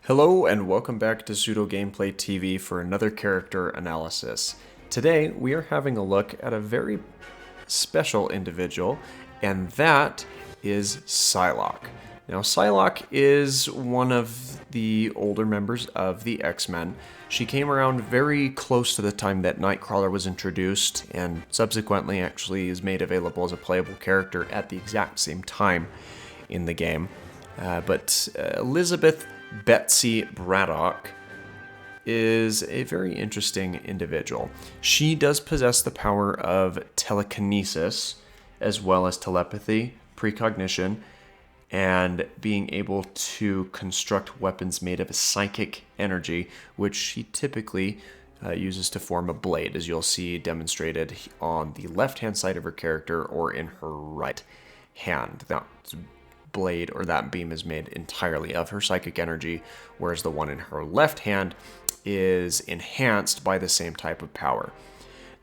Hello and welcome back to Pseudo Gameplay TV for another character analysis. Today we are having a look at a very special individual, and that is Psylocke. Now Psylocke is one of the older members of the X-Men. She came around very close to the time that Nightcrawler was introduced, and subsequently actually is made available as a playable character at the exact same time in the game. But Elizabeth Betsy Braddock is a very interesting individual. She does possess the power of telekinesis, as well as telepathy, precognition, and being able to construct weapons made of psychic energy, which she typically uses to form a blade, as you'll see demonstrated on the left-hand side of her character or in her right hand. That blade or that beam is made entirely of her psychic energy, whereas the one in her left hand is enhanced by the same type of power.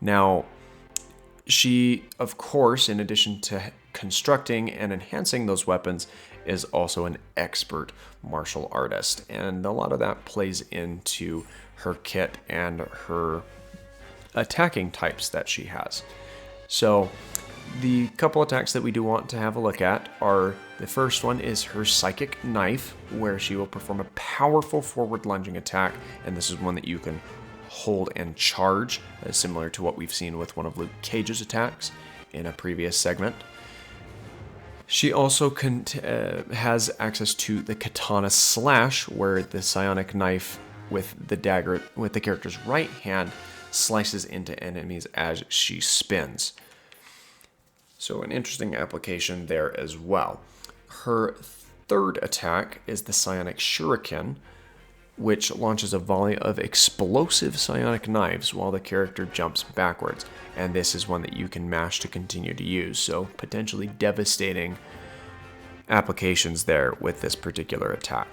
Now, she, of course, in addition to constructing and enhancing those weapons, is also an expert martial artist, and a lot of that plays into her kit and her attacking types that she has. So the couple attacks that we do want to have a look at are, the first one is her Psychic Knife, where she will perform a powerful forward lunging attack, and this is one that you can hold and charge, similar to what we've seen with one of Luke Cage's attacks in a previous segment. She also has access to the Katana Slash, where the Psionic Knife with the dagger with the character's right hand slices into enemies as she spins. So an interesting application there as well. Her third attack is the Psionic Shuriken, which launches a volley of explosive psionic knives while the character jumps backwards. And this is one that you can mash to continue to use, so potentially devastating applications there with this particular attack.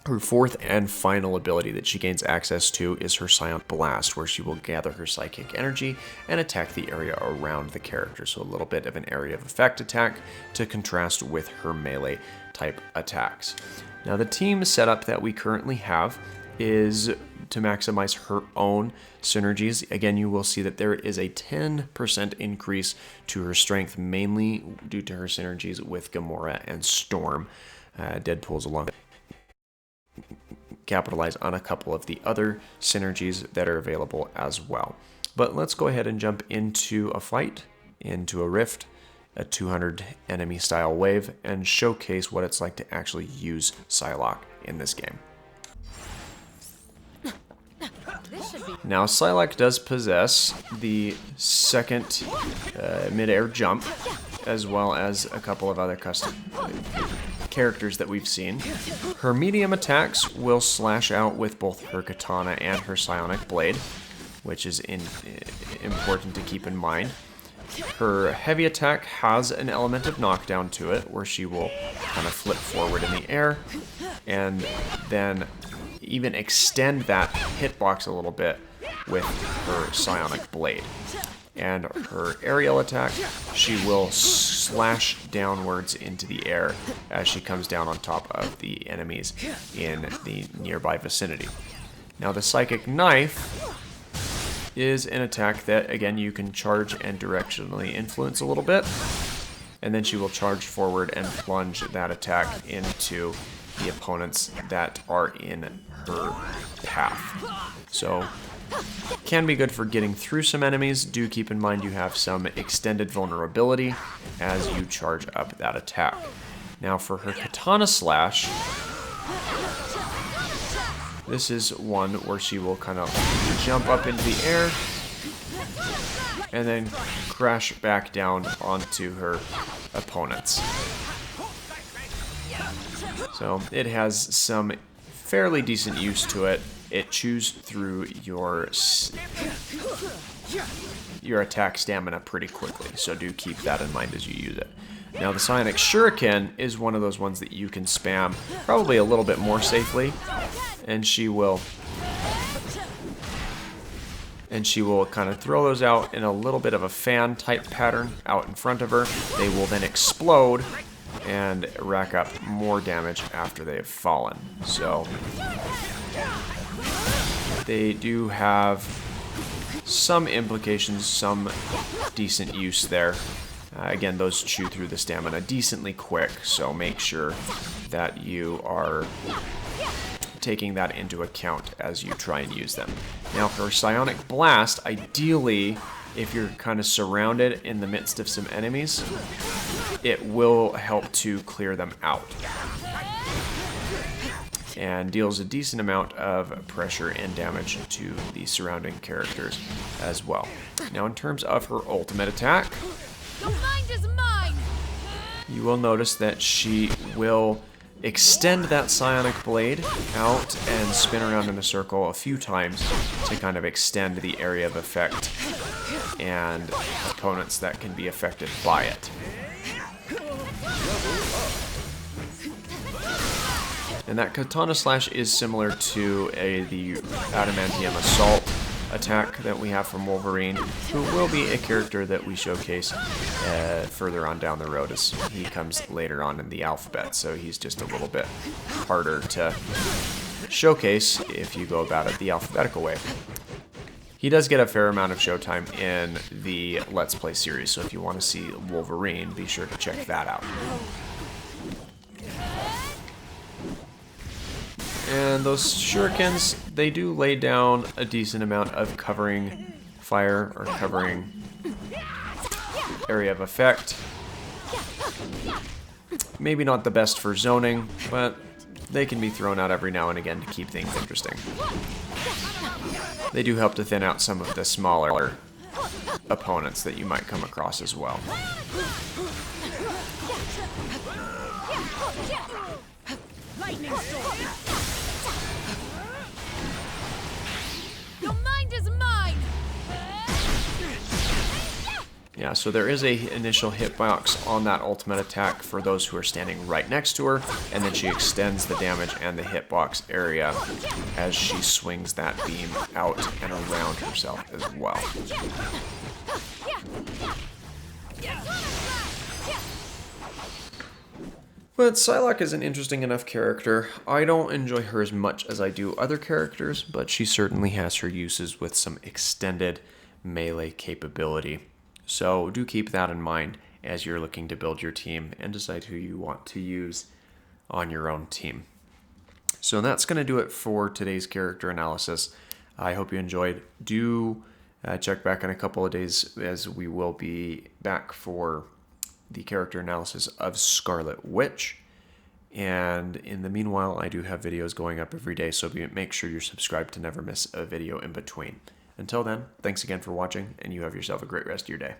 Her fourth and final ability that she gains access to is her Psionic Blast, where she will gather her psychic energy and attack the area around the character. So a little bit of an area of effect attack to contrast with her melee type attacks. Now the team setup that we currently have is to maximize her own synergies. Again, you will see that there is a 10% increase to her strength, mainly due to her synergies with Gamora and Storm. Deadpool's along capitalize on a couple of the other synergies that are available as well. But let's go ahead and jump into a fight, into a rift, a 200 enemy style wave, and showcase what it's like to actually use Psylocke in this game. Now, Psylocke does possess the second mid-air jump, as well as a couple of other custom characters that we've seen. Her medium attacks will slash out with both her katana and her psionic blade, which is important to keep in mind. Her heavy attack has an element of knockdown to it, where she will kind of flip forward in the air and then even extend that hitbox a little bit with her psionic blade. And her aerial attack, she will slash downwards into the air as she comes down on top of the enemies in the nearby vicinity. Now the Psychic Knife is an attack that, again, you can charge and directionally influence a little bit, and then she will charge forward and plunge that attack into the opponents that are in her path. So can be good for getting through some enemies. Do keep in mind you have some extended vulnerability as you charge up that attack. Now for her Katana Slash, this is one where she will kind of jump up into the air and then crash back down onto her opponents. So it has some fairly decent use to it. It chews through your attack stamina pretty quickly, so do keep that in mind as you use it. Now the Psionic Shuriken is one of those ones that you can spam probably a little bit more safely, and she will kind of throw those out in a little bit of a fan type pattern out in front of her. They will then explode and rack up more damage after they have fallen. So they do have some implications, some decent use there. Again, those chew through the stamina decently quick, so make sure that you are taking that into account as you try and use them. Now for Psionic Blast, ideally, if you're kind of surrounded in the midst of some enemies, it will help to clear them out. And deals a decent amount of pressure and damage to the surrounding characters as well. Now in terms of her ultimate attack, Your mind is mine. you will notice that she will extend that Psionic Blade out and spin around in a circle a few times to kind of extend the area of effect and opponents that can be affected by it. And that Katana Slash is similar to the Adamantium Assault attack that we have from Wolverine, who will be a character that we showcase further on down the road as he comes later on in the alphabet, so he's just a little bit harder to showcase if you go about it the alphabetical way. He does get a fair amount of showtime in the Let's Play series, so if you want to see Wolverine, be sure to check that out. And those shurikens, they do lay down a decent amount of covering fire or covering area of effect. Maybe not the best for zoning, but they can be thrown out every now and again to keep things interesting. They do help to thin out some of the smaller opponents that you might come across as well. Lightning storm. Your mind is mine. Yeah, so there is a initial hitbox on that ultimate attack for those who are standing right next to her, and then she extends the damage and the hitbox area as she swings that beam out and around herself as well. But Psylocke is an interesting enough character. I don't enjoy her as much as I do other characters, but she certainly has her uses with some extended melee capability. So do keep that in mind as you're looking to build your team and decide who you want to use on your own team. So that's going to do it for today's character analysis. I hope you enjoyed. Do check back in a couple of days as we will be back for the character analysis of Scarlet Witch. And in the meanwhile, I do have videos going up every day, so make sure you're subscribed to never miss a video in between. Until then, thanks again for watching, and you have yourself a great rest of your day.